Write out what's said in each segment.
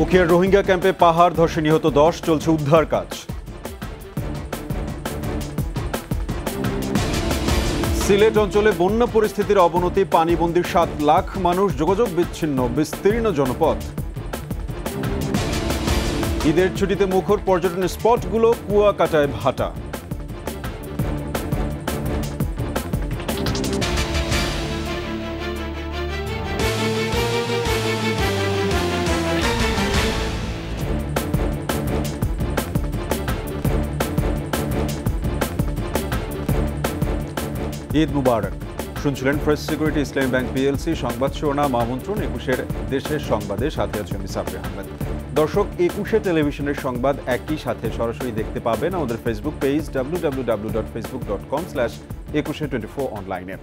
উখিয়ার রোহিঙ্গা ক্যাম্পে পাহাড় ধসে নিহত 10, চলছে উদ্ধার কাজ। সিলেট অঞ্চলে বন্যা পরিস্থিতির অবনতি, পানিবন্দী 7 লাখ মানুষ, যোগাযোগ বিচ্ছিন্ন বিস্তীর্ণ জনপদ। ঈদের ছুটিতে মুখর পর্যটন স্পটগুলো, কুয়াকাটায় ভাটা। ঈদ মুবারক। শুনছিলেন ফার্স্ট সিকিউরিটি ইসলামী ব্যাংক পিএলসি সংবাদ শিরোনাম আমন্ত্রণ 21-এর দেশের সংবাদে, সাথে আছি আমি সাবরি আহমেদ। দর্শক, 21 টেলিভিশনের সংবাদ একই সাথে সরাসরি দেখতে পাবেন আমাদের ফেসবুক পেজ www.facebook.com/2124 অনলাইনে।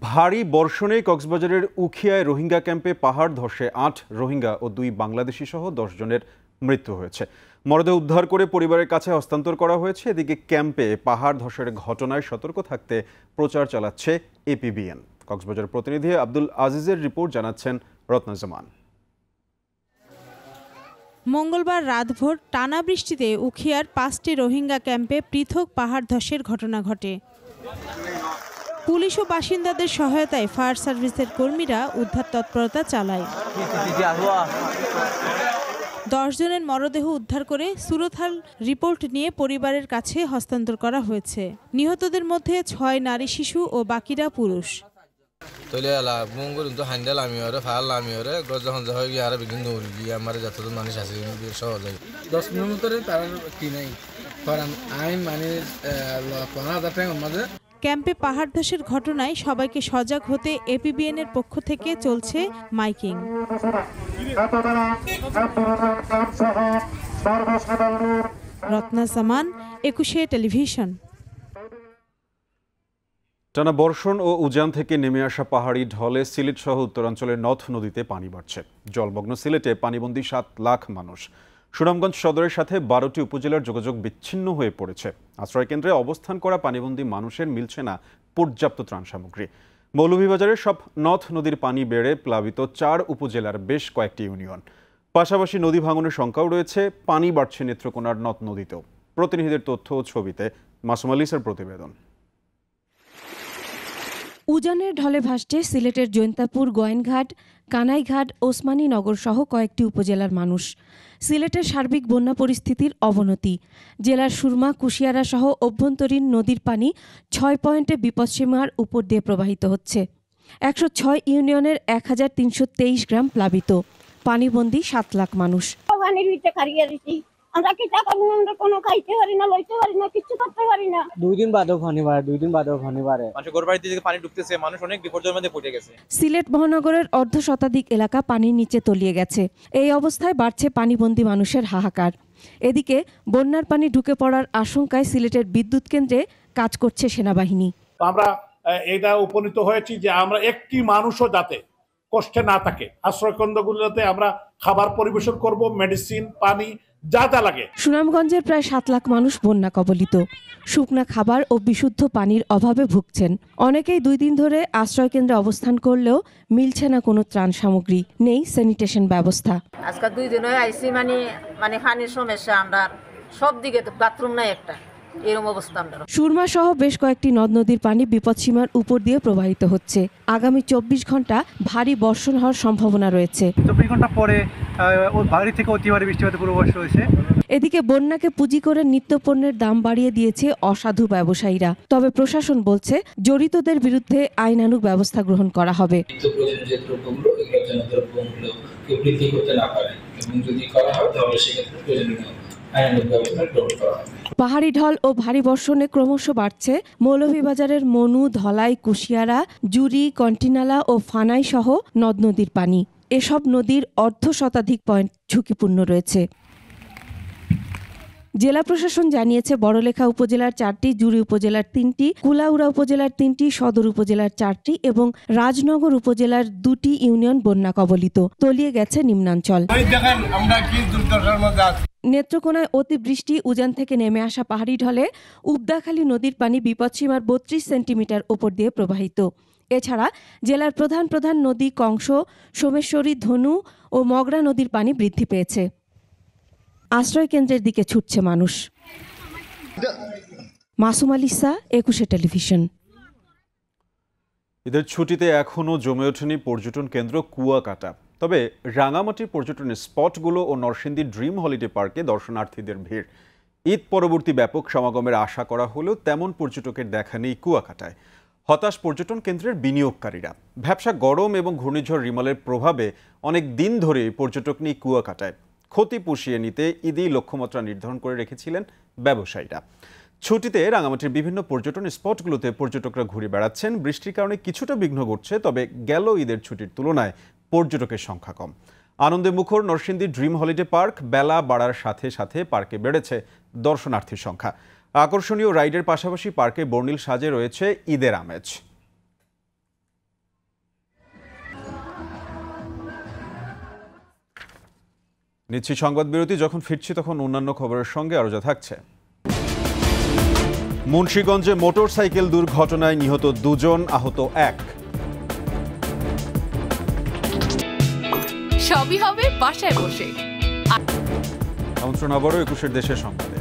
ভারী বর্ষণে কক্সবাজারের উখিয়ায় রোহিঙ্গা ক্যাম্পে পাহাড় ধসে 8 রোহিঙ্গা ও 2 বাংলাদেশি সহ 10 জনের মৃত্যু হয়েছে। মরদেহ উদ্ধার করে পরিবারের কাছে হস্তান্তর করা হয়েছে। এদিকে ক্যাম্পে পাহাড় ধসের ঘটনায় সতর্ক থাকতে প্রচার চালাচ্ছে এপিবিএন। কক্সবাজার প্রতিনিধি আব্দুল আজিজের রিপোর্ট, জানাচ্ছেন রত্না জামান। মঙ্গলবার রাতভর টানা বৃষ্টিতে উখিয়ার 5টি রোহিঙ্গা ক্যাম্পে পৃথক পাহাড় ধসের ঘটনা ঘটে। পুলিশ ও বাসিন্দাদের সহায়তায় ফায়ার সার্ভিসের কর্মীরা উদ্ধার তৎপরতা চালায়। 10 জনের মরদেহ উদ্ধার করে সুরতহাল রিপোর্ট নিয়ে পরিবারের কাছে হস্তান্তর করা হয়েছে। নিহতদের মধ্যে 6 নারী, শিশু ও বাকিরা পুরুষ। ক্যাম্পে পাহাড় ধসের ঘটনায় সবাইকে সজাগ হতে এপিবিএন এর পক্ষ থেকে চলছে মাইকিং। রত্না সামান, 21 টেলিভিশন। টানা বর্ষণ ও উজান থেকে নেমে আসা পাহাড়ি ঢলে সিলেট সহ উত্তরাঞ্চলের নদ নদীতে পানি বাড়ছে। জলমগ্ন সিলেটে পানিবন্দী 7 লাখ মানুষ। সুনামগঞ্জ সদরের সাথে 12টি উপজেলার যোগাযোগ বিচ্ছিন্ন হয়ে পড়েছে। আশ্রয়কেন্দ্রে অবস্থান করা পানিবন্দী মানুষের মিলছে না পর্যাপ্ত ত্রাণ সামগ্রী। মৌলভীবাজারের সব নদ নদীর পানি বেড়ে প্লাবিত 4 উপজেলার বেশ কয়েকটি ইউনিয়ন। পাশাপাশি নদী ভাঙনের শঙ্কাও রয়েছে। পানি বাড়ছে নেত্রকোনার নদ নদীতেও। প্রতিনিধিদের তথ্য ও ছবিতে মাসুম আলিসের প্রতিবেদন। উজানের ঢলে ভাসছে সিলেটের জৈন্তাপুর, গোয়েনঘাট, কানাইঘাট, ওসমানী নগর সহ কয়েকটি উপজেলার মানুষ। সিলেটের সার্বিক বন্যা পরিস্থিতির অবনতি। জেলার সুরমা, কুশিয়ারা সহ অভ্যন্তরীণ নদীর পানি 6 পয়েন্টে বিপদসীমার উপর দিয়ে প্রবাহিত হচ্ছে। 106 ইউনিয়নের 1323 গ্রাম প্লাবিত। পানিবন্দী 7 লাখ মানুষ। আমরা কি টাকা আমরা কোনো খাইতে পারি না, লইতে পারি না, কিছু করতে পারি না। 2 দিন বাদেও পানি বাড়ে। মানুষের ঘরবাড়িতে থেকে পানি ঢুকতেছে, মানুষ অনেক বিপর্যয়ের মধ্যে পড়ে গেছে। সিলেট মহানগরের অর্ধশতাধিক এলাকা পানির নিচে তলিয়ে গেছে। এই অবস্থায় বাড়ছে পানিবন্দী মানুষের হাহাকার। এদিকে বন্যার পানি ঢুকে পড়ার আশঙ্কায় সিলেটের বিদ্যুৎ কেন্দ্রে কাজ করছে সেনাবাহিনী। আমরা এটা উপনীত হয়েছি যে আমরা একটি মানুষও যাতে কষ্টে না থাকে, আশ্রয়কেন্দ্রগুলোতে আমরা খাবার পরিবেশন করব, মেডিসিন, পানি যা যা লাগে। সুনামগঞ্জের প্রায় 7 লাখ মানুষ বন্যা কবলিত। শুকনা খাবার ও বিশুদ্ধ পানির অভাবে ভুগছেন। অনেকেই 2 দিন ধরে আশ্রয়কেন্দ্রে অবস্থান করলেও মিলছে না কোনো ত্রাণ সামগ্রী, নেই স্যানিটেশন ব্যবস্থা। আজকে 2 দিন হয়ে আইসি মানে পানির সমস্যা, আমরা সব দিকে তো বাথরুম নাই একটা, এরকম অবস্থা আমরা। সুরমা সহ বেশ কয়েকটি নদ নদীর পানি বিপদসীমার উপর দিয়ে প্রবাহিত হচ্ছে। আগামী 24 ঘন্টা ভারী বর্ষণ হওয়ার সম্ভাবনা রয়েছে। 24 ঘন্টা পরে ভারী থেকে অতি ভারী বৃষ্টিপাতের পূর্বাভাস রয়েছে। এদিকে বন্যাকে পুঁজি করে নিত্যপণ্যের দাম বাড়িয়ে দিয়েছে অসাধু ব্যবসায়ীরা। তবে প্রশাসন বলছে জড়িতদের বিরুদ্ধে আইনানুগ ব্যবস্থা গ্রহণ করা হবে। পাহাড়ি ঢল ও ভারী বর্ষণে ক্রমশ বাড়ছে মৌলভীবাজারের মনু, ধলাই, কুশিয়ারা, জুরি, কন্টিনালা ও ফানাই সহ নদ নদীর পানি। এসব নদীর অর্ধশতাধিক পয়েন্ট ঝুঁকিপূর্ণ রয়েছে। জেলা প্রশাসন জানিয়েছে বড়লেখা উপজেলার 4টি, জুড়ি উপজেলার 3টি, কুলাউড়া উপজেলার 3টি, সদর উপজেলার 4টি এবং রাজনগর উপজেলার 2টি ইউনিয়ন বন্যা কবলিত। তলিয়ে গেছে নিম্নাঞ্চল। নেত্রকোনায় অতিবৃষ্টি, উজান থেকে নেমে আসা পাহাড়ি ঢলে উবদাখালী নদীর পানি বিপদসীমার 32 সেন্টিমিটার ওপর দিয়ে প্রবাহিত। এছাড়া জেলার প্রধান প্রধান নদী কংস, সোমেশ্বরী, ধনু ও মগরা নদীর পানি বৃদ্ধি পেয়েছে। আশ্রয় কেন্দ্রের দিকে ছুটছে মানুষ। মাসুম আলিসা, 21 টেলিভিশন। ঈদের ছুটিতে এখনও জমে ওঠেনি পর্যটন কেন্দ্র কুয়াকাটা। তবে রাঙামাটির পর্যটনের স্পটগুলো ও নরসিংদী ড্রিম হলিডে পার্কে দর্শনার্থীদের ভিড়। ঈদ পরবর্তী ব্যাপক সমাগমের আশা করা হলেও তেমন পর্যটকের দেখা নেই কুয়াকাটায়। হতাশ পর্যটন কেন্দ্রের বিনিয়োগকারীরা। ভ্যাপসা গরম এবং ঘূর্ণিঝড় রিমালের প্রভাবে অনেক দিন ধরে পর্যটক নেই কুয়াকাটায়। ক্ষতি পুষিয়ে নিতে ঈদেই লক্ষ্যমাত্রা নির্ধারণ করে রেখেছিলেন ব্যবসায়ীরা। ছুটিতে রাঙামাটির বিভিন্ন পর্যটন স্পটগুলোতে পর্যটকরা ঘুরে বেড়াচ্ছেন। বৃষ্টির কারণে কিছুটা বিঘ্ন ঘটছে, তবে গেল ঈদের ছুটির তুলনায় পর্যটকের সংখ্যা কম। আনন্দে মুখর নরসিংদী ড্রিম হলিডে পার্ক। বেলা বাড়ার সাথে সাথে পার্কে বেড়েছে দর্শনার্থীর সংখ্যা। আকর্ষণীয় রাইডের পাশাপাশি পার্কে বর্ণিল সাজে রয়েছে ঈদের আমেজ। নিচ্ছি সংবাদ বিরতি। যখন ফিরছি তখন অন্যান্য খবরের সঙ্গে আরো যা থাকছে। মুন্সিগঞ্জে মোটরসাইকেল দুর্ঘটনায় নিহত 2 জন, আহত 1। সবই হবে বাসায় বসে। আমন্ত্রণ আবারও 21 দেশের সংবাদে।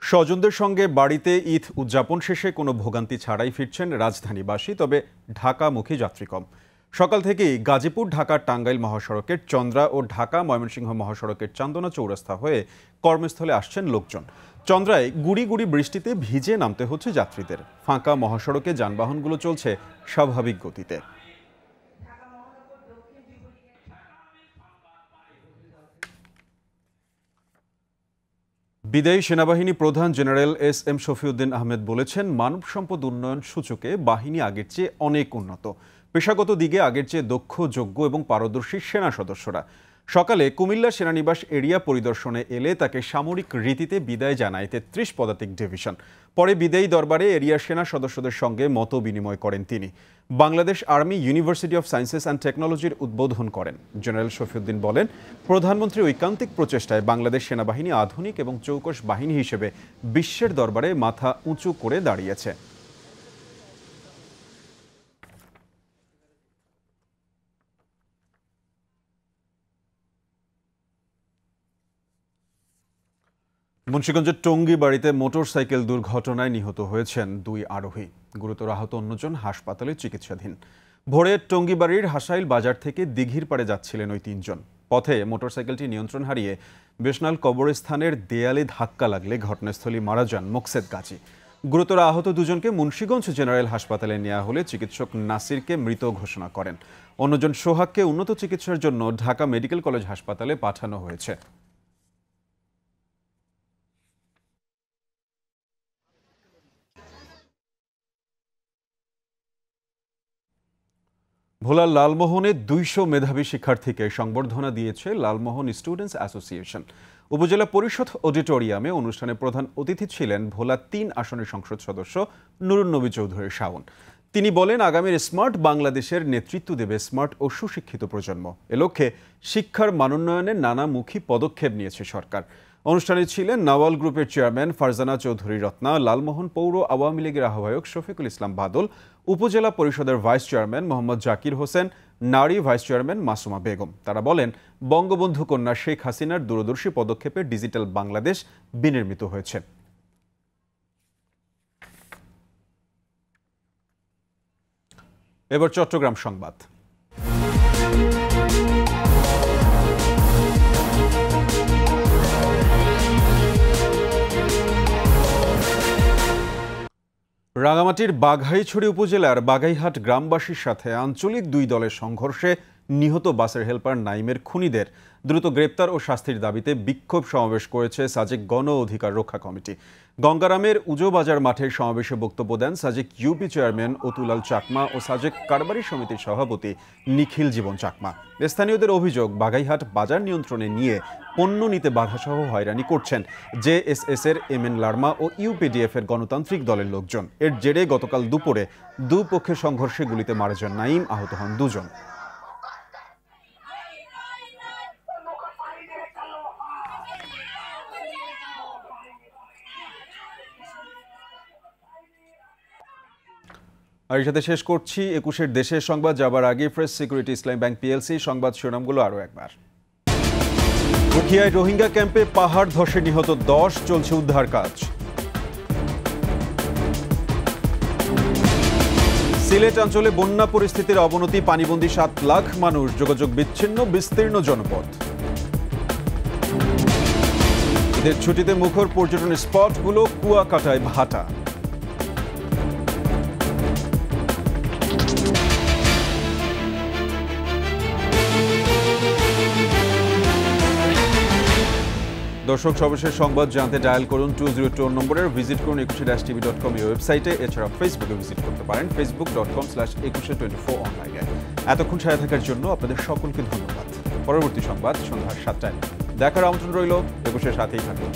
স্বজনদের সঙ্গে বাড়িতে ঈদ উদযাপন শেষে কোনো ভোগান্তি ছাড়াই ফিরছেন রাজধানীবাসী, তবে ঢাকামুখী যাত্রী কম। সকাল থেকেই গাজীপুর ঢাকা টাঙ্গাইল মহাসড়কের চন্দ্রা ও ঢাকা ময়মনসিংহ মহাসড়কের চান্দনা চৌরাস্তা হয়ে কর্মস্থলে আসছেন লোকজন। চন্দ্রায় গুড়ি গুড়ি বৃষ্টিতে ভিজে নামতে হচ্ছে যাত্রীদের। ফাঁকা মহাসড়কে যানবাহনগুলো চলছে স্বাভাবিক গতিতে। বিদায়ী সেনাবাহিনী প্রধান জেনারেল এস.এম. শফিউদ্দিন আহমেদ বলেছেন, মানব সম্পদ উন্নয়ন সূচকে বাহিনী আগের চেয়ে অনেক উন্নত। পেশাগত দিকে আগের চেয়ে দক্ষ, যোগ্য এবং পারদর্শী সেনা সদস্যরা। সকালে কুমিল্লা সেনানিবাস এরিয়া পরিদর্শনে এলে তাকে সামরিক রীতিতে বিদায় জানায় 33 পদাতিক ডিভিশন। পরে বিদায়ী দরবারে এরিয়ার সেনা সদস্যদের সঙ্গে মত বিনিময় করেন তিনি। Bangladesh army university of sciences and টেকনোলজির উদ্বোধন করেন। জেনারেল শফিউদ্দিন বলেন, প্রধানমন্ত্রীর ঐকান্তিক প্রচেষ্টায় বাংলাদেশ সেনাবাহিনী আধুনিক এবং চৌকস বাহিনী হিসেবে বিশ্বের দরবারে মাথা উঁচু করে দাঁড়িয়েছে। মুন্সিগঞ্জের টঙ্গীবাড়িতে মোটরসাইকেল দুর্ঘটনায় নিহত হয়েছেন 2 আরোহী। গুরুতর আহত অন্যজন হাসপাতালে চিকিৎসাধীন। ভোরে টঙ্গীবাড়ির হাসাইল বাজার থেকে দিঘির পাড়ে যাচ্ছিলেন ওই 3 জন। পথে মোটরসাইকেলটি নিয়ন্ত্রণ হারিয়ে বেশনাল কবরস্থানের দেয়ালে ধাক্কা লাগলে ঘটনাস্থলে মারা যান মোকসেদ গাজী। গুরুতর আহত 2 জনকে মুন্সিগঞ্জ জেনারেল হাসপাতালে নেওয়া হলে চিকিৎসক নাসিরকে মৃত ঘোষণা করেন। অন্যজন সোহাগকে উন্নত চিকিৎসার জন্য ঢাকা মেডিকেল কলেজ হাসপাতালে পাঠানো হয়েছে। ভোলার লালমোহনে 200 মেধাবী শিক্ষার্থীকে সংবর্ধনা দিয়েছে লালমোহন স্টুডেন্টস অ্যাসোসিয়েশন। উপজেলা পরিষদ অডিটোরিয়ামে অনুষ্ঠানে প্রধান অতিথি ছিলেন ভোলা 3 আসনের সংসদ সদস্য নুরুন নবী চৌধুরী শাওন। তিনি বলেন, আগামীর স্মার্ট বাংলাদেশের নেতৃত্ব দেবে স্মার্ট ও সুশিক্ষিত প্রজন্ম। এ লক্ষ্যে শিক্ষার মানোন্নয়নে নানামুখী পদক্ষেপ নিয়েছে সরকার। অনুষ্ঠানে ছিলেন নাওয়াল গ্রুপের চেয়ারম্যান ফারজানা চৌধুরী রত্না, লালমোহন পৌর আওয়ামী লীগের আহ্বায়ক শফিকুল ইসলাম বাদল, উপজেলা পরিষদের ভাইস চেয়ারম্যান মোহাম্মদ জাকির হোসেন, নারী ভাইস চেয়ারম্যান মাসুমা বেগম। তারা বলেন, বঙ্গবন্ধু কন্যা শেখ হাসিনার দূরদর্শী পদক্ষেপে ডিজিটাল বাংলাদেশ বিনির্মিত হয়েছে। এবার চট্টগ্রাম সংবাদ। রাঙামাটির বাঘাইছড়ি উপজেলার বাগাইহাট গ্রামবাসীর সাথে আঞ্চলিক 2 দলের সংঘর্ষে নিহত বাসের হেলপার নাইমের খুনিদের দ্রুত গ্রেপ্তার ও শাস্তির দাবিতে বিক্ষোভ সমাবেশ করেছে সাজেক গণ অধিকার রক্ষা কমিটি। গঙ্গারামের উজোবাজার মাঠের সমাবেশে বক্তব্য দেন সাজেক ইউপি চেয়ারম্যান অতুলাল চাকমা ও সাজেক কারবারি সমিতির সভাপতি নিখিল জীবন চাকমা। স্থানীয়দের অভিযোগ, বাগাইহাট বাজার নিয়ন্ত্রণে নিয়ে পণ্য নিতে বাধাসহ হয়রানি করছেন জেএসএস এর এমএন লার্মা ও ইউপিডিএফ এর গণতান্ত্রিক দলের লোকজন। এর জেরে গতকাল দুপুরে দুপক্ষের সংঘর্ষে গুলিতে মারা যান নাইম, আহত হন 2 জন। আর এর সাথে শেষ করছি 21-এর দেশের সংবাদ। যাবার আগে ফ্রেশ সিকিউরিটি ইসলামী ব্যাংক পিএলসি সংবাদ শিরোনামগুলো আরও একবার। উখিয়ায় রোহিঙ্গা ক্যাম্পে পাহাড় ধসে নিহত 10, চলছে উদ্ধার কাজ। সিলেট অঞ্চলে বন্যা পরিস্থিতির অবনতি, পানিবন্দী 7 লাখ মানুষ, যোগাযোগ বিচ্ছিন্ন বিস্তীর্ণ জনপদ। ঈদের ছুটিতে মুখর পর্যটন স্পটগুলো, কুয়াকাটায় ভাটা। দর্শক, সর্বশেষ সংবাদ জানতে ডায়াল করুন 202 নম্বরের, ভিজিট করুন 21-tv.com ওয়েবসাইটে। এছাড়া ফেসবুকে ভিজিট করতে পারেন facebook.com/2124 অনলাইনে। এতক্ষণ সাথে থাকার জন্য আপনাদের সকলকে ধন্যবাদ। পরবর্তী সংবাদ সন্ধ্যা 7টায় দেখার আমন্ত্রণ রইল। 21-এর সাথেই থাকুন।